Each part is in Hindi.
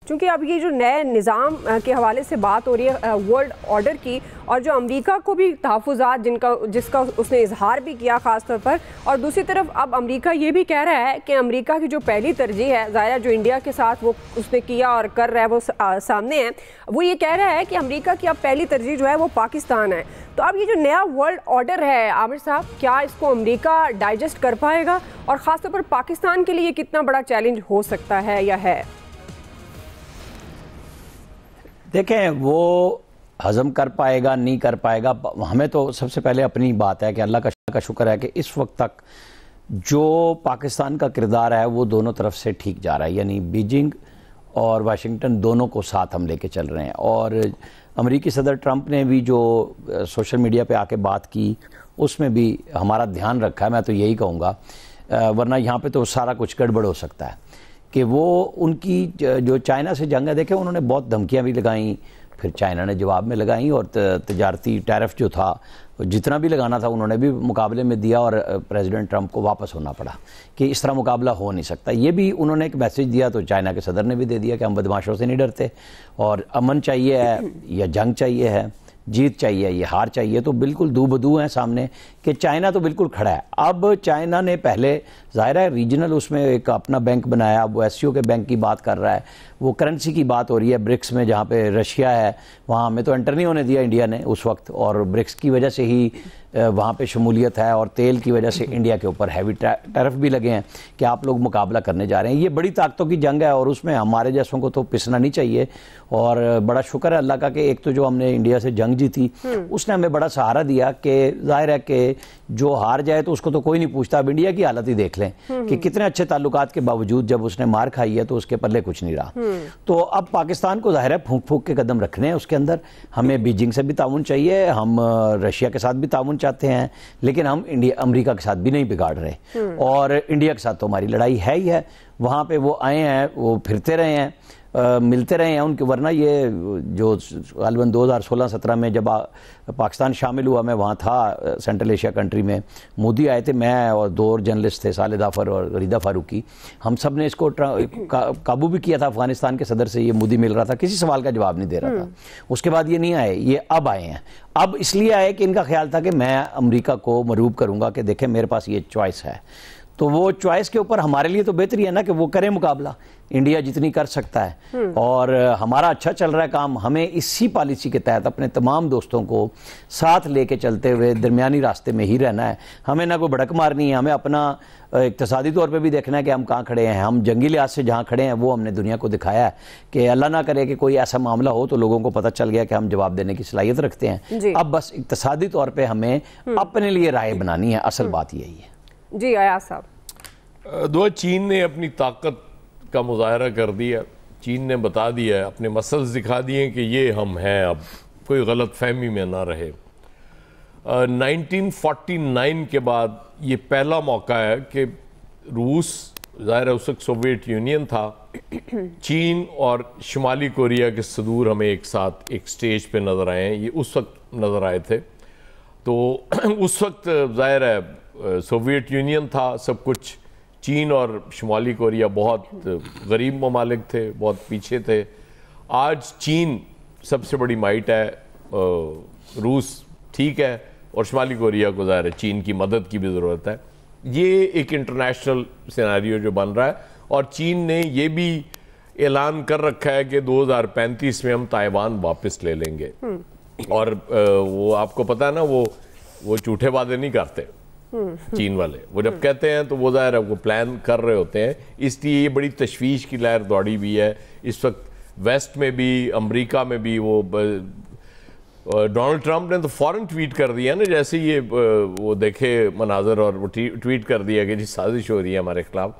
चूँकि अब ये जो नए निज़ाम के हवाले से बात हो रही है वर्ल्ड ऑर्डर की, और जो अमेरिका को भी तहफ़्फ़ुज़ात जिसका उसने इजहार भी किया ख़ास तौर पर, और दूसरी तरफ अब अमेरिका ये भी कह रहा है कि अमेरिका की जो पहली तरजीह है, ज़ाहिर जो इंडिया के साथ वो उसने किया और कर रहा है वो सामने है, वो ये कह रहा है कि अमेरिका की अब पहली तरजीह जो है वो पाकिस्तान है। तो अब ये जो नया वर्ल्ड ऑर्डर है आमिर साहब, क्या इसको अमेरिका डाइजेस्ट कर पाएगा, और ख़ास तौर पर पाकिस्तान के लिए कितना बड़ा चैलेंज हो सकता है या है? देखें, वो हज़म कर पाएगा नहीं कर पाएगा, हमें तो सबसे पहले अपनी बात है कि अल्लाह का शुक्र है कि इस वक्त तक जो पाकिस्तान का किरदार है वो दोनों तरफ से ठीक जा रहा है, यानी बीजिंग और वाशिंगटन दोनों को साथ हम लेके चल रहे हैं। और अमेरिकी सदर ट्रंप ने भी जो सोशल मीडिया पे आके बात की उसमें भी हमारा ध्यान रखा है, मैं तो यही कहूँगा, वरना यहाँ पे तो सारा कुछ गड़बड़ हो सकता है कि वो उनकी जो चाइना से जंग है, देखें उन्होंने बहुत धमकियां भी लगाई, फिर चाइना ने जवाब में लगाई, और तजारती टैरिफ जो था जितना भी लगाना था उन्होंने भी मुकाबले में दिया, और प्रेसिडेंट ट्रंप को वापस होना पड़ा कि इस तरह मुकाबला हो नहीं सकता। ये भी उन्होंने एक मैसेज दिया, तो चाइना के सदर ने भी दे दिया कि हम बदमाशों से नहीं डरते, और अमन चाहिए है या जंग चाहिए है, जीत चाहिए ये हार चाहिए, तो बिल्कुल दू बदू हैं सामने कि चाइना तो बिल्कुल खड़ा है। अब चाइना ने पहले ज़ाहिर है रीजनल उसमें एक अपना बैंक बनाया, वो एससीओ के बैंक की बात कर रहा है, वो करेंसी की बात हो रही है ब्रिक्स में, जहाँ पे रशिया है वहाँ हमें तो एंटर नहीं होने दिया इंडिया ने उस वक्त, और ब्रिक्स की वजह से ही वहाँ पे शमूलियत है, और तेल की वजह से इंडिया के ऊपर हैवी टैरिफ भी लगे हैं कि आप लोग मुकाबला करने जा रहे हैं। ये बड़ी ताकतों की जंग है और उसमें हमारे जैसों को तो पिसना नहीं चाहिए। और बड़ा शुक्र है अल्लाह का कि एक तो जो हमने इंडिया से जंग जीती उसने हमें बड़ा सहारा दिया कि जाहिर है कि जो हार जाए तो उसको तो कोई नहीं पूछता। अब इंडिया की हालत ही देख लें कि कितने अच्छे ताल्लुकात के बावजूद जब उसने मार खाई है तो उसके पल्ले कुछ नहीं रहा। तो अब पाकिस्तान को जाहिर है फूंक फूंक के कदम रखने हैं उसके अंदर। हमें बीजिंग से भी ताउन चाहिए, हम रशिया के साथ भी ताउन चाहते हैं, लेकिन हम अमेरिका के साथ भी नहीं बिगाड़ रहे। और इंडिया के साथ तो हमारी लड़ाई है ही है। वहाँ पे वो आए हैं, वो फिरते रहे हैं, मिलते रहे हैं उनके, वरना ये जो गालिबन 2016-17 में जब पाकिस्तान शामिल हुआ, मैं वहाँ था सेंट्रल एशिया कंट्री में, मोदी आए थे, मैं और दो और जर्नलिस्ट थे, साले जाफर और गरीदा फारूकी, हम सब ने इसको काबू भी किया था अफगानिस्तान के सदर से। ये मोदी मिल रहा था, किसी सवाल का जवाब नहीं दे रहा था। उसके बाद ये नहीं आए, ये अब आए हैं। अब इसलिए आए कि इनका ख्याल था कि मैं अमेरिका को मरूब करूँगा कि देखें मेरे पास ये चॉइस है। तो वो चॉइस के ऊपर हमारे लिए तो बेहतरी है ना कि वो करें मुकाबला, इंडिया जितनी कर सकता है। और हमारा अच्छा चल रहा है काम। हमें इसी पॉलिसी के तहत अपने तमाम दोस्तों को साथ लेके चलते हुए दरमियानी रास्ते में ही रहना है। हमें ना कोई भड़क मारनी है, हमें अपना इक्तिसादी तौर पे भी देखना है कि हम कहाँ खड़े हैं। हम जंगी लिहाज से जहाँ खड़े हैं वो हमने दुनिया को दिखाया है कि अल्लाह ना करे कि कोई ऐसा मामला हो तो लोगों को पता चल गया कि हम जवाब देने की सलाहियत रखते हैं। अब बस इक्तिसादी तौर पर हमें अपने लिए राय बनानी है, असल बात यही है। जी अयाज साहब। दो, चीन ने अपनी ताकत का मुजाहरा कर दिया। चीन ने बता दिया, अपने मसल्स दिखा दिए कि ये हम हैं, अब कोई गलत फहमी में ना रहे। 1949 के बाद ये पहला मौका है कि रूस, ज़ाहिर है उस वक्त सोवियत यूनियन था, चीन और शुमाली कोरिया के सदूर हमें एक साथ एक स्टेज पे नज़र आए हैं। ये उस वक्त नज़र आए थे। तो उस वक्त ज़ाहिर है सोवियत यूनियन था सब कुछ, चीन और शुमाली कोरिया बहुत गरीब ममालिक थे, बहुत पीछे थे। आज चीन सबसे बड़ी माइट है, रूस ठीक है, और शुमाली कोरिया को ज़ाहिर है चीन की मदद की भी ज़रूरत है। ये एक इंटरनेशनल सिनेरियो जो बन रहा है। और चीन ने ये भी ऐलान कर रखा है कि 2035 में हम ताइवान वापस ले लेंगे। और वो आपको पता है ना, वो झूठे वादे नहीं करते चीन वाले। वो जब कहते हैं तो वो ज़ाहिर है वो प्लान कर रहे होते हैं। इसलिए ये बड़ी तशवीश की लहर दौड़ी भी है इस वक्त वेस्ट में भी, अमेरिका में भी। वो डोनाल्ड ट्रंप ने तो फ़ौरन ट्वीट कर दिया ना, जैसे ये वो देखे मनाजर, और वो ट्वीट कर दिया कि जी साजिश हो रही है हमारे खिलाफ।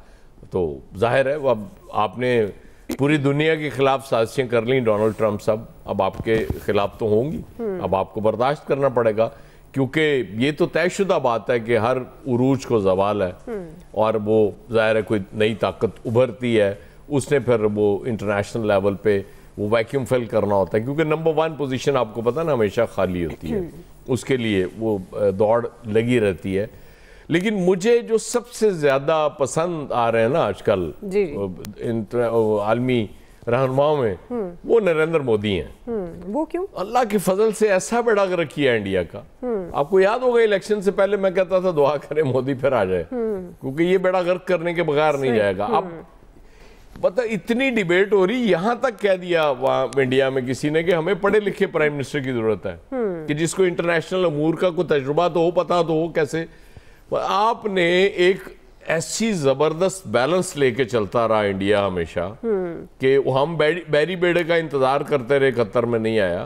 तो जाहिर है वो अब आपने पूरी दुनिया के खिलाफ साजिशें कर ली डोनाल्ड ट्रंप साहब, अब आपके खिलाफ तो होंगी, अब आपको बर्दाश्त करना पड़ेगा। क्योंकि ये तो तयशुदा बात है कि हर उरूज को ज़वाल है, और वो ज़ाहिर है कोई नई ताकत उभरती है, उसने फिर वो इंटरनेशनल लेवल पे वो वैक्यूम फिल करना होता है। क्योंकि नंबर 1 पोजीशन आपको पता ना हमेशा खाली होती है, उसके लिए वो दौड़ लगी रहती है। लेकिन मुझे जो सबसे ज़्यादा पसंद आ रहे हैं ना आजकल आलमी रहनुमाओं में वो नरेंद्र मोदी हैं। वो क्यों? अल्लाह के फजल से ऐसा बेड़ा गर्क किया इंडिया का। आपको याद होगा इलेक्शन से पहले मैं कहता था दुआ करें मोदी फिर आ जाए, क्योंकि ये बेड़ा गर्क करने के बगैर नहीं जाएगा। अब पता इतनी डिबेट हो रही, यहां तक कह दिया वहां इंडिया में किसी ने कि हमें पढ़े लिखे प्राइम मिनिस्टर की जरूरत है, कि जिसको इंटरनेशनल अमूर का कोई तजुर्बा तो हो, पता तो हो कैसे। आपने एक ऐसी जबरदस्त बैलेंस लेके चलता रहा इंडिया हमेशा कि हम बैरी बेड़े का इंतजार करते रहे, कतर में नहीं आया।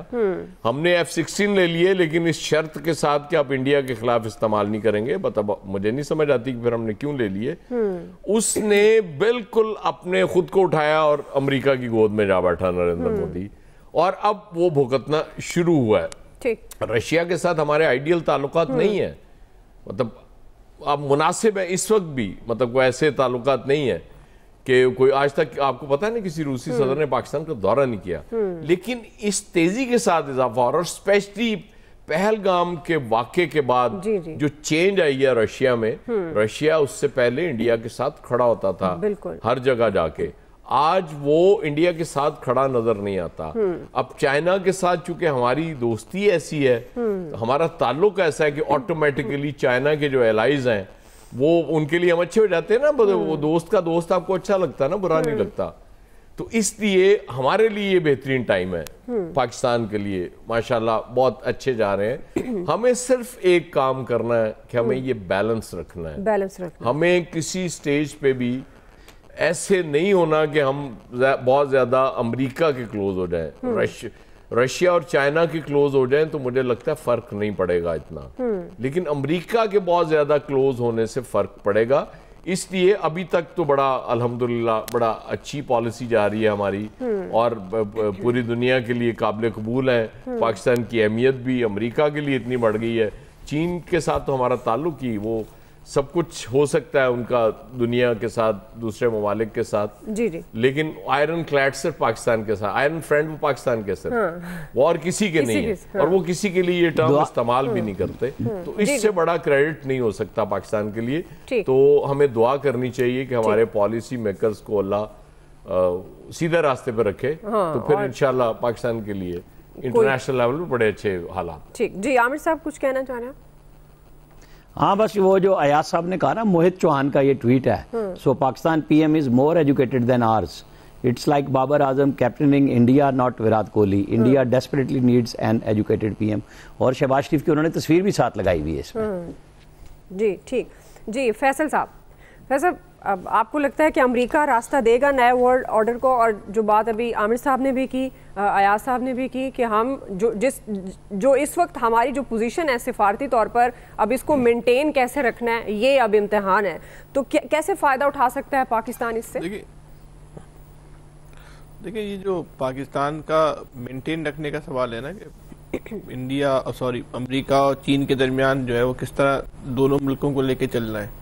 हमने F-16 ले लिए, लेकिन इस शर्त के साथ कि आप इंडिया के खिलाफ इस्तेमाल नहीं करेंगे। मतलब मुझे नहीं समझ आती कि फिर हमने क्यों ले लिए। उसने बिल्कुल अपने खुद को उठाया और अमेरिका की गोद में जा बैठा नरेंद्र मोदी, और अब वो भुगतना शुरू हुआ है। रशिया के साथ हमारे आइडियल ताल्लुकात नहीं है, मतलब अब मुनासिब है इस वक्त भी, मतलब कोई ऐसे ताल्लुकात नहीं है कि कोई आज तक आपको पता है ना किसी रूसी सदर ने पाकिस्तान का दौरा नहीं किया। लेकिन इस तेजी के साथ इजाफा और स्पेशली पहलगाम के वाक़े के बाद जो चेंज आई है रशिया में, रशिया उससे पहले इंडिया के साथ खड़ा होता था हर जगह जाके, आज वो इंडिया के साथ खड़ा नजर नहीं आता। अब चाइना के साथ चूंकि हमारी दोस्ती ऐसी है, हमारा ताल्लुक ऐसा है कि ऑटोमेटिकली चाइना के जो एलाइज हैं वो उनके लिए हम अच्छे हो जाते हैं ना। वो दोस्त का दोस्त आपको अच्छा लगता है ना, बुरा नहीं लगता। तो इसलिए हमारे लिए ये बेहतरीन टाइम है, पाकिस्तान के लिए माशाल्लाह बहुत अच्छे जा रहे हैं। हमें सिर्फ एक काम करना है कि हमें ये बैलेंस रखना है। हमें किसी स्टेज पे भी ऐसे नहीं होना कि हम बहुत ज्यादा अमेरिका के क्लोज हो जाएं, रशिया और चाइना के क्लोज हो जाएं, तो मुझे लगता है फर्क नहीं पड़ेगा इतना। लेकिन अमेरिका के बहुत ज्यादा क्लोज होने से फर्क पड़ेगा। इसलिए अभी तक तो बड़ा अल्हम्दुलिल्लाह बड़ा अच्छी पॉलिसी जा रही है हमारी, और पूरी दुनिया के लिए काबिल कबूल है। पाकिस्तान की अहमियत भी अमेरिका के लिए इतनी बढ़ गई है। चीन के साथ तो हमारा ताल्लुक ही, वो सब कुछ हो सकता है उनका दुनिया के साथ, दूसरे ममालिक के साथ, लेकिन आयरन क्लैड सिर्फ पाकिस्तान के साथ, आयरन फ्रेंड वो पाकिस्तान के सिर्फ, वो और किसी के नहीं है। और वो किसी के लिए ये टर्म इस्तेमाल भी नहीं करते। तो इससे बड़ा क्रेडिट नहीं हो सकता पाकिस्तान के लिए। तो हमें दुआ करनी चाहिए कि हमारे पॉलिसी मेकर्स को अल्लाह सीधे रास्ते पर रखे, तो फिर इंशाल्लाह पाकिस्तान के लिए इंटरनेशनल लेवल पर बड़े अच्छे हालात। ठीक जी, आमिर साहब कुछ कहना चाह रहे हैं? हाँ, बस वो जो अयाज साहब ने कहा ना, मोहित चौहान का ये ट्वीट है, so Pakistan PM is more educated than ours, it's like Babar Azam captaining India not Virat Kohli, India desperately needs an educated PM. और शहबाज शरीफ की उन्होंने तस्वीर भी साथ लगाई हुई है इसमें। जी ठीक जी, फैसल साहब, फैसल अब आपको लगता है कि अमेरिका रास्ता देगा नए वर्ल्ड ऑर्डर को? और जो बात अभी आमिर साहब ने भी की, अयाज साहब ने भी की, कि हम जो इस वक्त हमारी जो पोजीशन है सिफारती तौर पर, अब इसको मेंटेन कैसे रखना है, ये अब इम्तिहान है। तो कैसे फ़ायदा उठा सकता है पाकिस्तान इससे? देखिए ये जो पाकिस्तान का मेंटेन रखने का सवाल है ना, कि अमेरिका और चीन के दरमियान जो है वो किस तरह दोनों मुल्कों को लेके चलना है।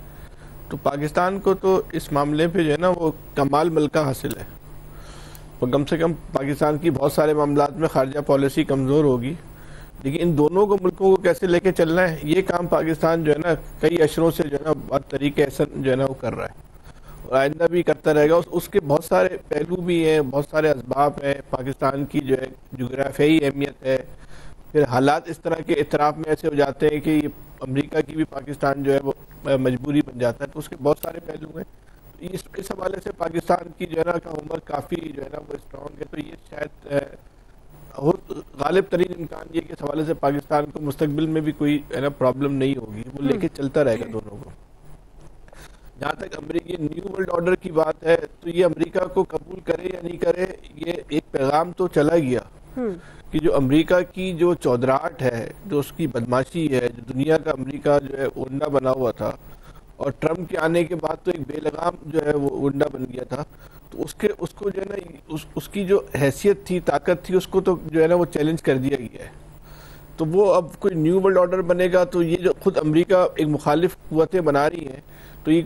तो पाकिस्तान को तो इस मामले पे जो है ना वो कमाल मलका हासिल है। तो कम से कम पाकिस्तान की बहुत सारे मामलात में खारजा पॉलिसी कमज़ोर होगी, लेकिन इन दोनों को मुल्कों को कैसे लेके चलना है, ये काम पाकिस्तान जो है ना कई अशरों से जो है ना बहुत तरीके ऐसा जो है ना वो कर रहा है, और आइंदा भी करता रहेगा। उसके बहुत सारे पहलू भी हैं, बहुत सारे असबाब हैं। पाकिस्तान की जो है जोग्राफियाई अहमियत है, फिर हालात इस तरह के इतराफ़ में ऐसे हो जाते हैं कि अमेरिका की भी पाकिस्तान जो है वो मजबूरी बन जाता है। तो उसके बहुत सारे पहलू हैं। तो इस हवाले से पाकिस्तान की जो है ना का उम्र काफ़ी जो है ना वो स्ट्रॉन्ग है। तो ये शायद गालिब तरीन इम्कान ये कि इस हवाले से पाकिस्तान को मुस्तकबिल में भी कोई है ना प्रॉब्लम नहीं होगी, वो लेके चलता रहेगा दोनों को। जहाँ तक अमेरिकी न्यू वर्ल्ड ऑर्डर की बात है, तो ये अमेरिका को कबूल करे या नहीं करे, ये एक पैगाम तो चला गया कि जो अमेरिका की जो चौधराहट है, जो उसकी बदमाशी है, जो दुनिया का अमेरिका जो है उंडा बना हुआ था, और ट्रम्प के आने के बाद तो एक बेलगाम जो है वो उंडा बन गया था। तो उसको जो है ना उसकी जो हैसियत थी, ताकत थी, उसको तो जो है ना वो चैलेंज कर दिया गया है। तो वो अब कोई न्यू वर्ल्ड ऑर्डर बनेगा तो ये जो खुद अमेरिका एक मुखालिफ कुव्वतें बना रही हैं, तो ये